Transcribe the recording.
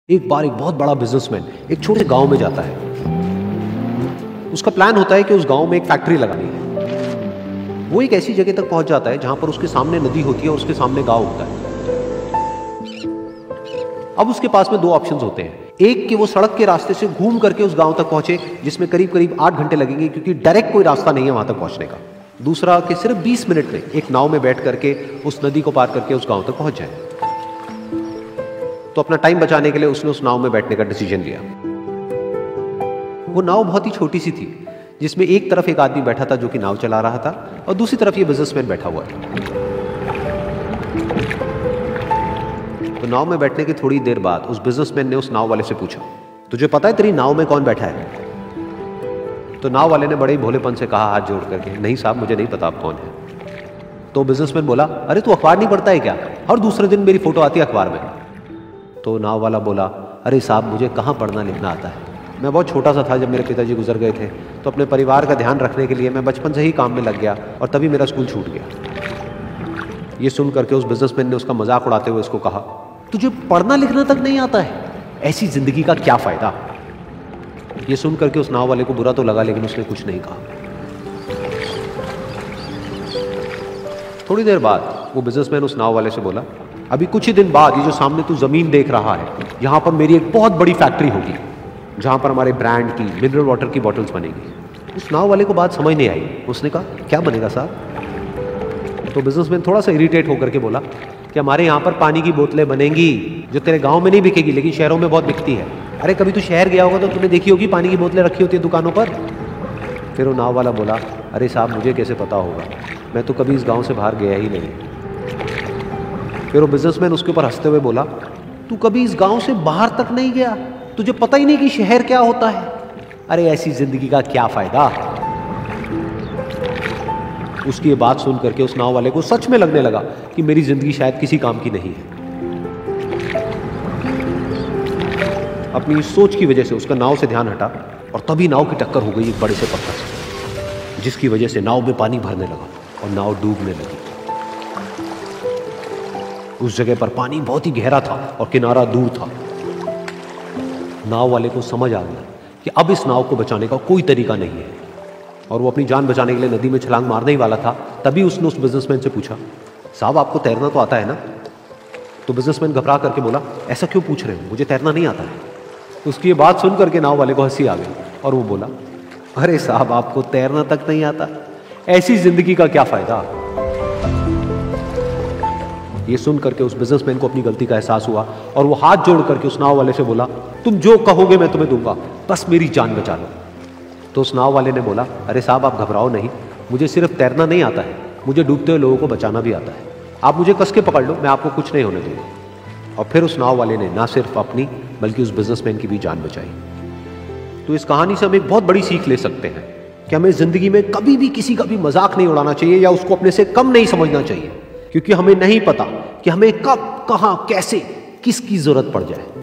एक बार एक बहुत बड़ा बिजनेसमैन एक छोटे से गांव में जाता है। उसका प्लान होता है कि उस गांव में एक फैक्ट्री लगानी है। वो एक ऐसी जगह तक पहुंच जाता है जहां पर उसके सामने नदी होती है और उसके सामने गांव होता है। अब उसके पास में दो ऑप्शंस होते हैं, एक कि वो सड़क के रास्ते से घूम करके उस गांव तक पहुंचे जिसमें करीब करीब 8 घंटे लगेंगे क्योंकि डायरेक्ट कोई रास्ता नहीं है वहां तक पहुंचने का। दूसरा कि सिर्फ 20 मिनट में एक नाव में बैठ करके उस नदी को पार करके उस गांव तक पहुंच जाए। तो अपना टाइम बचाने के लिए उसने उस नाव में बैठने का डिसीजन लिया। वो नाव बहुत ही छोटी सी थी जिसमें एक तरफ एक आदमी बैठा था जो कि नाव चला रहा था और दूसरी तरफ ये बिजनेसमैन बैठा हुआ था। तो नाव में बैठने की थोड़ी देर बाद उस बिजनेसमैन ने उस नाव वाले से पूछा, तुझे पता है तेरी नाव में कौन बैठा है? तो नाव वाले ने बड़े ही भोलेपन से कहा हाथ जोड़ करके, नहीं साहब मुझे नहीं पता आप कौन है। तो बिजनेसमैन बोला, अरे तू अखबार नहीं पढ़ता है क्या? हर दूसरे दिन मेरी फोटो आती है अखबार में। तो नाव वाला बोला, अरे साहब मुझे कहाँ पढ़ना लिखना आता है, मैं बहुत छोटा सा था जब मेरे पिताजी गुजर गए थे, तो अपने परिवार का ध्यान रखने के लिए मैं बचपन से ही काम में लग गया और तभी मेरा स्कूल छूट गया। ये सुन करके उस बिजनेसमैन ने उसका मजाक उड़ाते हुए उसको कहा, तुझे पढ़ना लिखना तक नहीं आता है, ऐसी जिंदगी का क्या फायदा? ये सुन करके उस नाव वाले को बुरा तो लगा लेकिन उसने कुछ नहीं कहा। थोड़ी देर बाद वो बिजनेसमैन उस नाव वाले से बोला, अभी कुछ ही दिन बाद ये जो सामने तू जमीन देख रहा है, यहां पर मेरी एक बहुत बड़ी फैक्ट्री होगी जहां पर हमारे ब्रांड की मिनरल वाटर की बॉटल्स बनेगी। उस नाव वाले को बात समझ नहीं आई। उसने कहा, क्या बनेगा साहब? तो बिजनेसमैन थोड़ा सा इरिटेट होकर के बोला कि हमारे यहाँ पर पानी की बोतलें बनेंगी जो तेरे गांव में नहीं बिकेगी लेकिन शहरों में बहुत बिकती है। अरे कभी तू शहर गया होगा तो तूने देखी होगी पानी की बोतलें रखी होती है दुकानों पर। फिर वो नाव वाला बोला, अरे साहब मुझे कैसे पता होगा, मैं तो कभी इस गाँव से बाहर गया ही नहीं। फिर वो बिजनेसमैन उसके ऊपर हंसते हुए बोला, तू कभी इस गांव से बाहर तक नहीं गया, तुझे पता ही नहीं कि शहर क्या होता है? अरे ऐसी जिंदगी का क्या फायदा? उसकी ये बात सुन करके उस नाव वाले को सच में लगने लगा कि मेरी जिंदगी शायद किसी काम की नहीं है। अपनी सोच की वजह से उसका नाव से ध्यान हटा और तभी नाव की टक्कर हो गई एक बड़े से पत्थर से, जिसकी वजह से नाव में पानी भरने लगा और नाव डूबने लगी। उस जगह पर पानी बहुत ही गहरा था और किनारा दूर था। नाव वाले को समझ आ गया कि अब इस नाव को बचाने का कोई तरीका नहीं है और वो अपनी जान बचाने के लिए नदी में छलांग मारने ही वाला था। तभी उसने उस बिजनेसमैन से पूछा, साहब आपको तैरना तो आता है ना? तो बिजनेसमैन घबरा करके बोला, ऐसा क्यों पूछ रहे हो, मुझे तैरना नहीं आता है। उसकी ये बात सुन करके नाव वाले को हंसी आ गई और वो बोला, अरे साहब आपको तैरना तक नहीं आता, ऐसी जिंदगी का क्या फायदा? ये सुन करके उस बिजनेसमैन को अपनी गलती का एहसास हुआ और वो हाथ जोड़ करके उस नाव वाले से बोला, तुम जो कहोगे मैं तुम्हें दूंगा, बस मेरी जान बचा लो। तो उस नाव वाले ने बोला, अरे साहब आप घबराओ नहीं, मुझे सिर्फ तैरना नहीं आता है, मुझे डूबते हुए लोगों को बचाना भी आता है। आप मुझे कस के पकड़ लो, मैं आपको कुछ नहीं होने दूंगा। और फिर उस नाव वाले ने ना सिर्फ अपनी बल्कि उस बिजनेसमैन की भी जान बचाई। तो इस कहानी से हम एक बहुत बड़ी सीख ले सकते हैं कि हमें जिंदगी में कभी भी किसी का भी मजाक नहीं उड़ाना चाहिए या उसको अपने से कम नहीं समझना चाहिए, क्योंकि हमें नहीं पता कि हमें कब, कहां, कैसे, किसकी जरूरत पड़ जाए।